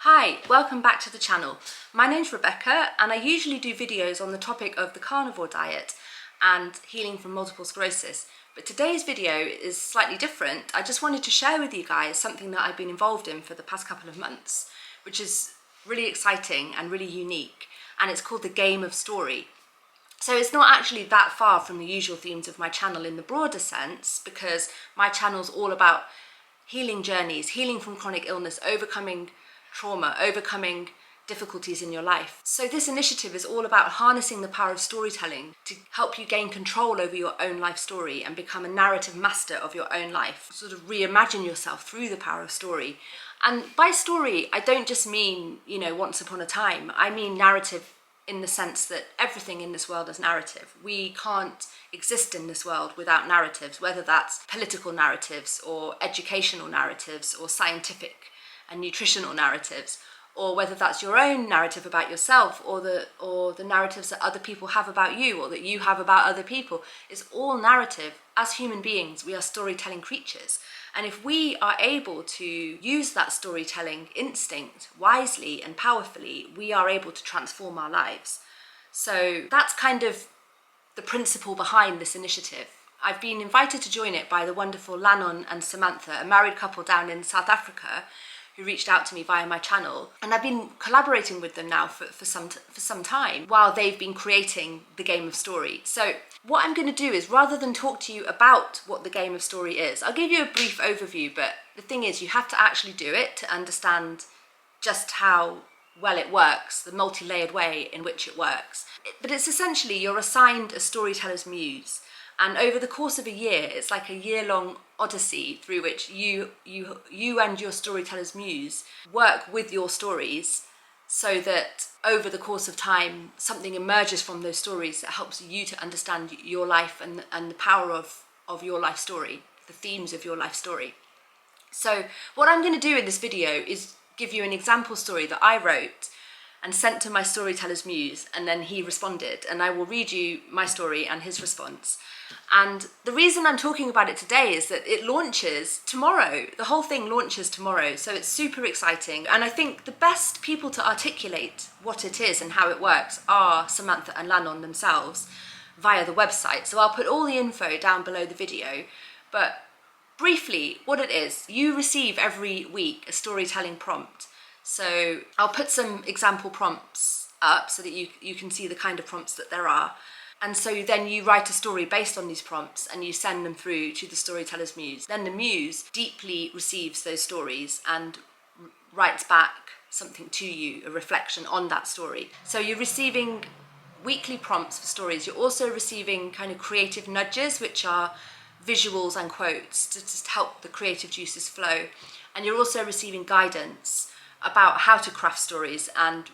Hi, welcome back to the channel. My name's Rebecca and I usually do videos on the topic of the carnivore diet and healing from multiple sclerosis. But today's video is slightly different. I just wanted to share with you guys something that I've been involved in for the past couple of months, which is really exciting and really unique, and it's called the Game of Story. So it's not actually that far from the usual themes of my channel in the broader sense, because my channel's all about healing journeys, healing from chronic illness, overcoming trauma, overcoming difficulties in your life. So this initiative is all about harnessing the power of storytelling to help you gain control over your own life story and become a narrative master of your own life. Sort of reimagine yourself through the power of story. And by story, I don't just mean, once upon a time. I mean narrative in the sense that everything in this world is narrative. We can't exist in this world without narratives, whether that's political narratives or educational narratives or scientific and nutritional narratives, or whether that's your own narrative about yourself or the narratives that other people have about you or that you have about other people. It's all narrative. As human beings, we are storytelling creatures. And if we are able to use that storytelling instinct wisely and powerfully, we are able to transform our lives. So that's kind of the principle behind this initiative. I've been invited to join it by the wonderful Lannon and Samantha, a married couple down in South Africa, who reached out to me via my channel, and I've been collaborating with them now for some time while they've been creating the Game of Story. So what I'm going to do is, rather than talk to you about what the Game of Story is, I'll give you a brief overview, but the thing is, you have to actually do it to understand just how well it works, the multi-layered way in which it works. But it's essentially, you're assigned a storyteller's muse, and over the course of a year, it's like a year-long odyssey through which you and your storyteller's muse work with your stories, so that over the course of time, something emerges from those stories that helps you to understand your life and the power of your life story, the themes of your life story. So what I'm going to do in this video is give you an example story that I wrote and sent to my storyteller's muse, and then he responded, and I will read you my story and his response. And the reason I'm talking about it today is that it launches tomorrow. The whole thing launches tomorrow, so it's super exciting. And I think the best people to articulate what it is and how it works are Samantha and Lannon themselves via the website. So I'll put all the info down below the video, but briefly, what it is, you receive every week a storytelling prompt. So I'll put some example prompts up so that you can see the kind of prompts that there are. And so then you write a story based on these prompts and you send them through to the storyteller's muse. Then the muse deeply receives those stories and writes back something to you, a reflection on that story. So you're receiving weekly prompts for stories. You're also receiving kind of creative nudges, which are visuals and quotes to just help the creative juices flow. And you're also receiving guidance about how to craft stories and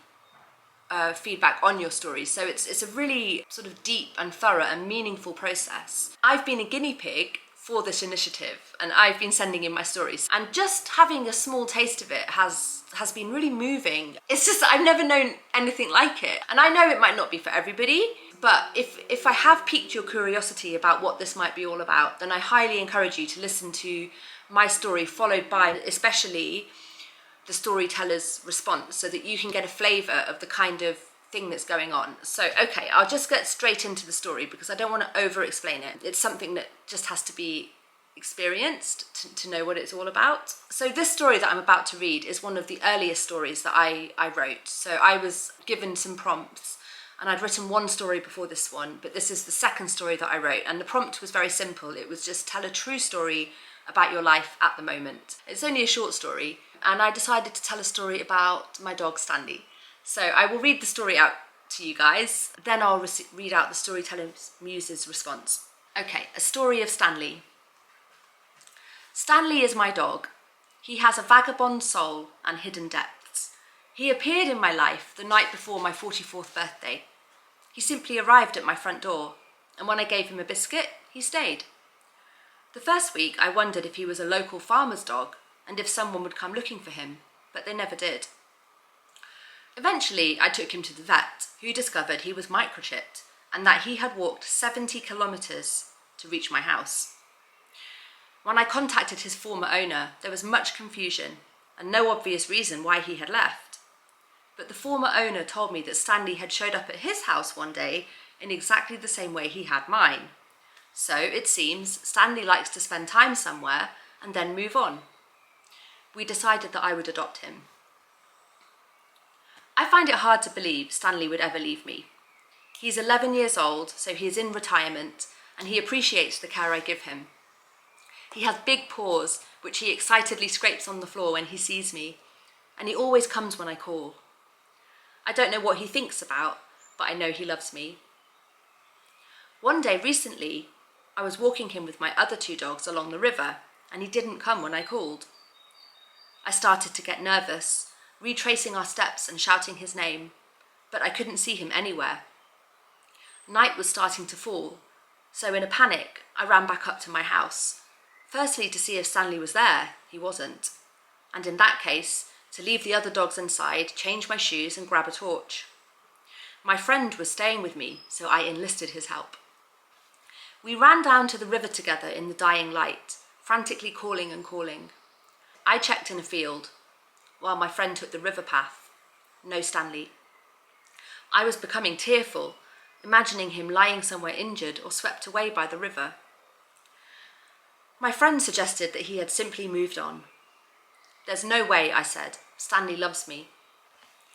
feedback on your stories. So it's a really sort of deep and thorough and meaningful process. I've been a guinea pig for this initiative and I've been sending in my stories, and just having a small taste of it has been really moving. It's just, I've never known anything like it, and I know it might not be for everybody, but if I have piqued your curiosity about what this might be all about, then I highly encourage you to listen to my story, followed by especially the storyteller's response, so that you can get a flavour of the kind of thing that's going on. So, okay, I'll just get straight into the story because I don't want to over-explain it. It's something that just has to be experienced to know what it's all about. So this story that I'm about to read is one of the earliest stories that I wrote. So I was given some prompts, and I'd written one story before this one, but this is the second story that I wrote, and the prompt was very simple. It was just tell a true story about your life at the moment. It's only a short story, and I decided to tell a story about my dog Stanley. So I will read the story out to you guys, then I'll read out the storyteller's muse's response. Okay, a story of Stanley. Stanley is my dog. He has a vagabond soul and hidden depths. He appeared in my life the night before my 44th birthday. He simply arrived at my front door, and when I gave him a biscuit, he stayed. The first week I wondered if he was a local farmer's dog and if someone would come looking for him, but they never did. Eventually I took him to the vet, who discovered he was microchipped and that he had walked 70 kilometres to reach my house. When I contacted his former owner, there was much confusion. and no obvious reason why he had left. But the former owner told me that Stanley had showed up at his house one day in exactly the same way he had mine. So it seems Stanley likes to spend time somewhere and then move on. We decided that I would adopt him. I find it hard to believe Stanley would ever leave me. He's 11 years old, so he is in retirement, and he appreciates the care I give him. He has big paws, which he excitedly scrapes on the floor when he sees me, and he always comes when I call. I don't know what he thinks about, but I know he loves me. One day recently, I was walking him with my other 2 dogs along the river, and he didn't come when I called. I started to get nervous, retracing our steps and shouting his name, but I couldn't see him anywhere. Night was starting to fall, so in a panic, I ran back up to my house. Firstly, to see if Stanley was there. He wasn't. And in that case, to leave the other dogs inside, change my shoes and grab a torch. My friend was staying with me, so I enlisted his help. We ran down to the river together in the dying light, frantically calling and calling. I checked in a field, while my friend took the river path. No Stanley. I was becoming tearful, imagining him lying somewhere injured or swept away by the river. My friend suggested that he had simply moved on. There's no way, I said. Stanley loves me.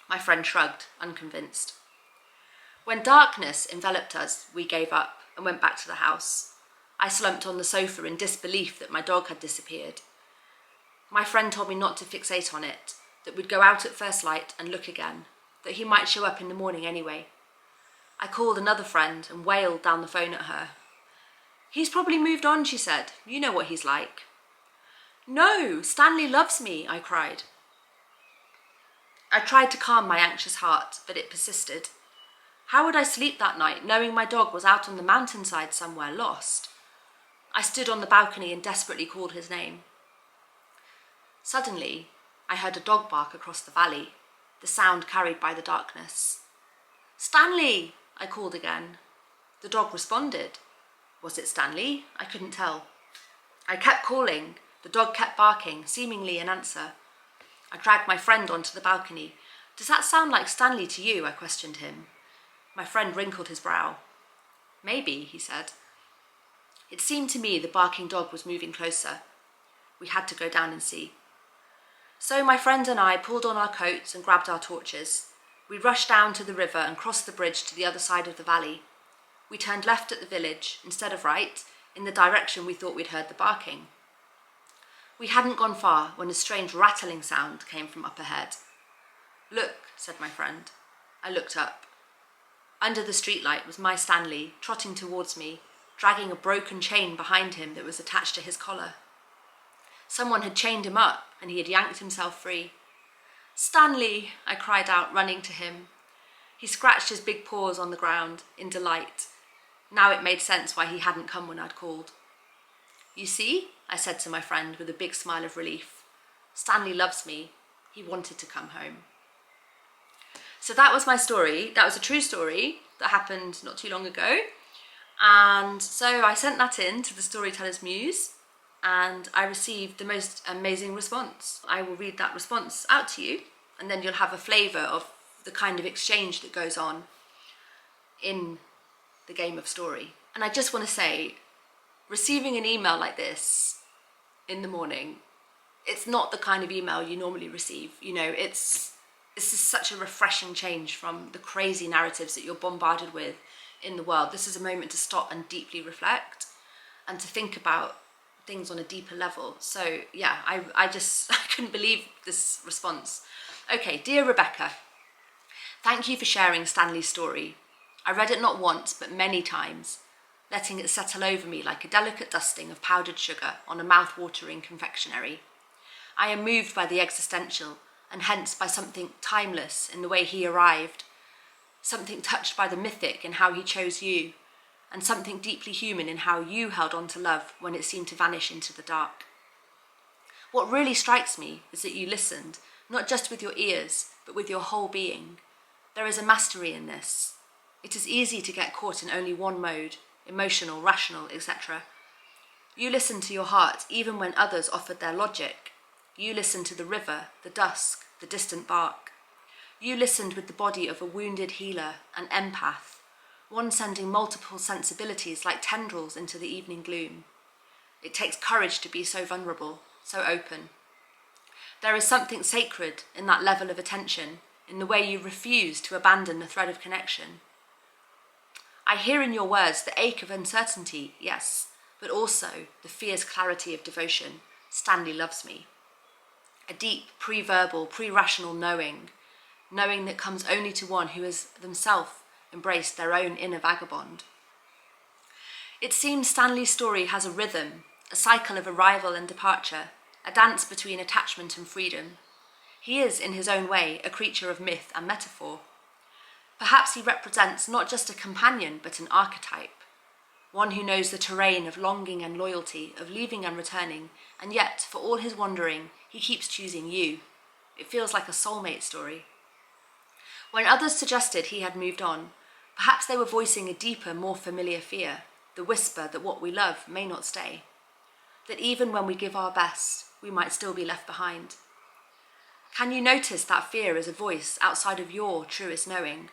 My friend shrugged, unconvinced. When darkness enveloped us, we gave up and went back to the house. I slumped on the sofa in disbelief that my dog had disappeared. My friend told me not to fixate on it, that we'd go out at first light and look again, that he might show up in the morning anyway. I called another friend and wailed down the phone at her. He's probably moved on, she said. You know what he's like. No, Stanley loves me, I cried. I tried to calm my anxious heart, but it persisted. How would I sleep that night, knowing my dog was out on the mountainside somewhere, lost? I stood on the balcony and desperately called his name. Suddenly, I heard a dog bark across the valley, the sound carried by the darkness. Stanley, I called again. The dog responded. Was it Stanley? I couldn't tell. I kept calling. The dog kept barking, seemingly in answer. I dragged my friend onto the balcony. Does that sound like Stanley to you? I questioned him. My friend wrinkled his brow. Maybe, he said. It seemed to me the barking dog was moving closer. We had to go down and see. So my friend and I pulled on our coats and grabbed our torches. We rushed down to the river and crossed the bridge to the other side of the valley. We turned left at the village, instead of right, in the direction we thought we'd heard the barking. We hadn't gone far when a strange rattling sound came from up ahead. Look, said my friend. I looked up. Under the streetlight was my Stanley, trotting towards me, dragging a broken chain behind him that was attached to his collar. Someone had chained him up, and he had yanked himself free. Stanley, I cried out, running to him. He scratched his big paws on the ground, in delight. Now it made sense why he hadn't come when I'd called. You see, I said to my friend with a big smile of relief. Stanley loves me. He wanted to come home. So that was my story. That was a true story that happened not too long ago. And so I sent that in to the Storyteller's Muse, and I received the most amazing response. I will read that response out to you, and then you'll have a flavour of the kind of exchange that goes on in the game of story. And I just want to say, receiving an email like this in the morning, it's not the kind of email you normally receive. You know, this is such a refreshing change from the crazy narratives that you're bombarded with in the world. This is a moment to stop and deeply reflect and to think about things on a deeper level. So yeah, I couldn't believe this response. Okay, dear Rebecca, thank you for sharing Stanley's story. I read it not once, but many times, letting it settle over me like a delicate dusting of powdered sugar on a mouth-watering confectionery. I am moved by the existential, and hence by something timeless in the way he arrived, something touched by the mythic in how he chose you, and something deeply human in how you held on to love when it seemed to vanish into the dark. What really strikes me is that you listened, not just with your ears, but with your whole being. There is a mastery in this. It is easy to get caught in only one mode, emotional, rational, etc. You listened to your heart even when others offered their logic. You listened to the river, the dusk, the distant bark. You listened with the body of a wounded healer, an empath, one sending multiple sensibilities like tendrils into the evening gloom. It takes courage to be so vulnerable, so open. There is something sacred in that level of attention, in the way you refuse to abandon the thread of connection. I hear in your words the ache of uncertainty, yes, but also the fierce clarity of devotion. Stanley loves me. A deep, pre-verbal, pre-rational knowing that comes only to one who has themselves embraced their own inner vagabond. It seems Stanley's story has a rhythm, a cycle of arrival and departure, a dance between attachment and freedom. He is, in his own way, a creature of myth and metaphor. Perhaps he represents not just a companion, but an archetype, one who knows the terrain of longing and loyalty, of leaving and returning, and yet, for all his wandering, he keeps choosing you. It feels like a soulmate story. When others suggested he had moved on, perhaps they were voicing a deeper, more familiar fear, the whisper that what we love may not stay, that even when we give our best, we might still be left behind. Can you notice that fear as a voice outside of your truest knowing?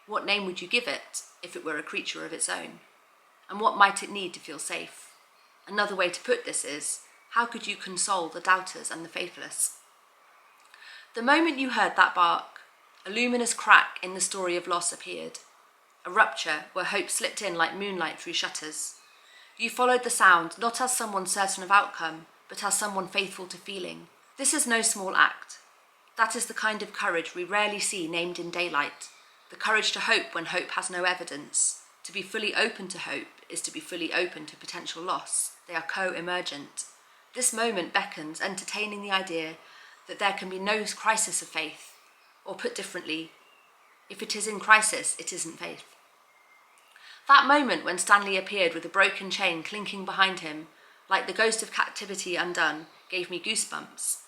What name would you give it if it were a creature of its own? And what might it need to feel safe? Another way to put this is, how could you console the doubters and the faithless? The moment you heard that bark, a luminous crack in the story of loss appeared, a rupture where hope slipped in like moonlight through shutters. You followed the sound not as someone certain of outcome, but as someone faithful to feeling. This is no small act. That is the kind of courage we rarely see named in daylight, the courage to hope when hope has no evidence. To be fully open to hope is to be fully open to potential loss. They are co-emergent. This moment beckons, entertaining the idea that there can be no crisis of faith, or put differently, if it is in crisis, it isn't faith. That moment when Stanley appeared with a broken chain clinking behind him, like the ghost of captivity undone, gave me goosebumps.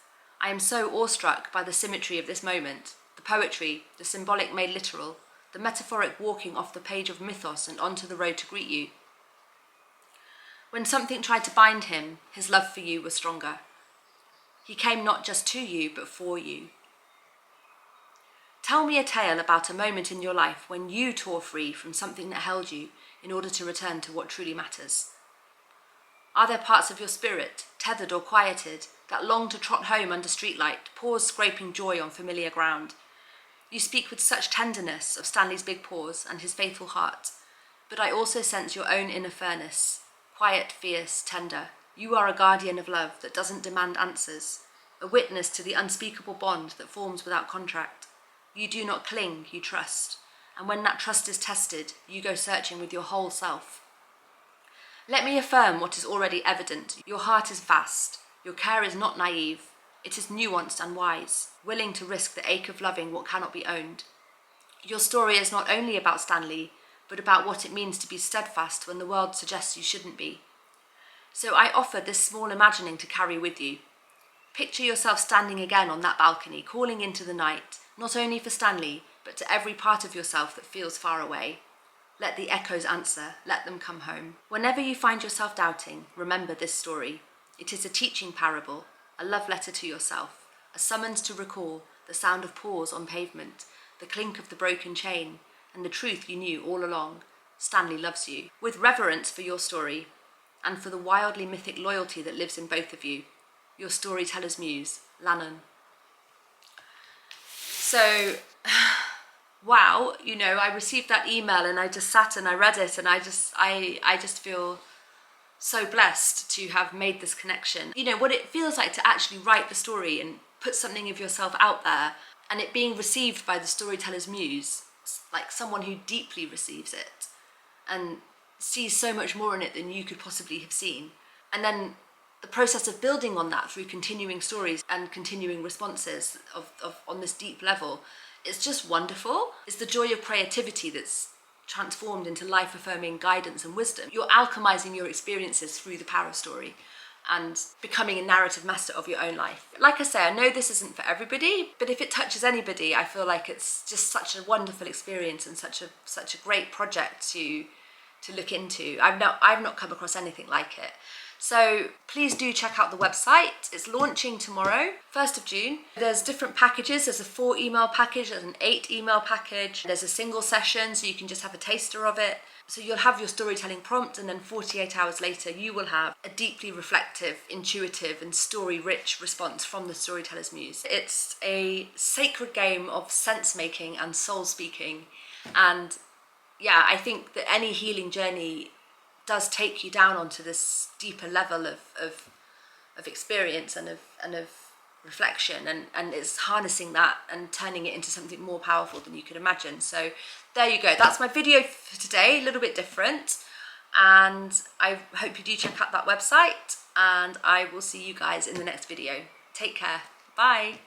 I am so awestruck by the symmetry of this moment, the poetry, the symbolic made literal, the metaphoric walking off the page of mythos and onto the road to greet you. When something tried to bind him, his love for you was stronger. He came not just to you, but for you. Tell me a tale about a moment in your life when you tore free from something that held you in order to return to what truly matters. Are there parts of your spirit, tethered or quieted, that long to trot home under streetlight, paws scraping joy on familiar ground? You speak with such tenderness of Stanley's big paws and his faithful heart, but I also sense your own inner furnace, quiet, fierce, tender. You are a guardian of love that doesn't demand answers, a witness to the unspeakable bond that forms without contract. You do not cling, you trust, and when that trust is tested, you go searching with your whole self. Let me affirm what is already evident. Your heart is vast, your care is not naive, it is nuanced and wise, willing to risk the ache of loving what cannot be owned. Your story is not only about Stanley, but about what it means to be steadfast when the world suggests you shouldn't be. So I offer this small imagining to carry with you. Picture yourself standing again on that balcony, calling into the night, not only for Stanley, but to every part of yourself that feels far away. Let the echoes answer, let them come home. Whenever you find yourself doubting, remember this story. It is a teaching parable, a love letter to yourself, a summons to recall the sound of paws on pavement, the clink of the broken chain, and the truth you knew all along. Stanley loves you. With reverence for your story, and for the wildly mythic loyalty that lives in both of you, your storyteller's muse, Lannon. So, wow, I received that email and I just sat and I read it and I just feel so blessed to have made this connection. What it feels like to actually write the story and put something of yourself out there and it being received by the storyteller's muse, like someone who deeply receives it and sees so much more in it than you could possibly have seen. And then the process of building on that through continuing stories and continuing responses on this deep level, it's just wonderful. It's the joy of creativity that's transformed into life-affirming guidance and wisdom. You're alchemizing your experiences through the power of story and becoming a narrative master of your own life. Like I say, I know this isn't for everybody, but if it touches anybody, I feel like it's just such a wonderful experience and such a great project to look into. I've not come across anything like it. So please do check out the website. It's launching tomorrow, 1st of June. There's different packages. There's a 4 email package, there's an 8 email package. There's a single session, so you can just have a taster of it. So you'll have your storytelling prompt, and then 48 hours later, you will have a deeply reflective, intuitive, and story-rich response from the storyteller's muse. It's a sacred game of sense-making and soul-speaking. And yeah, I think that any healing journey does take you down onto this deeper level of experience and of reflection, and it's harnessing that and turning it into something more powerful than you could imagine. So there you go, that's my video for today, a little bit different, and I hope you do check out that website, and I will see you guys in the next video. Take care, bye.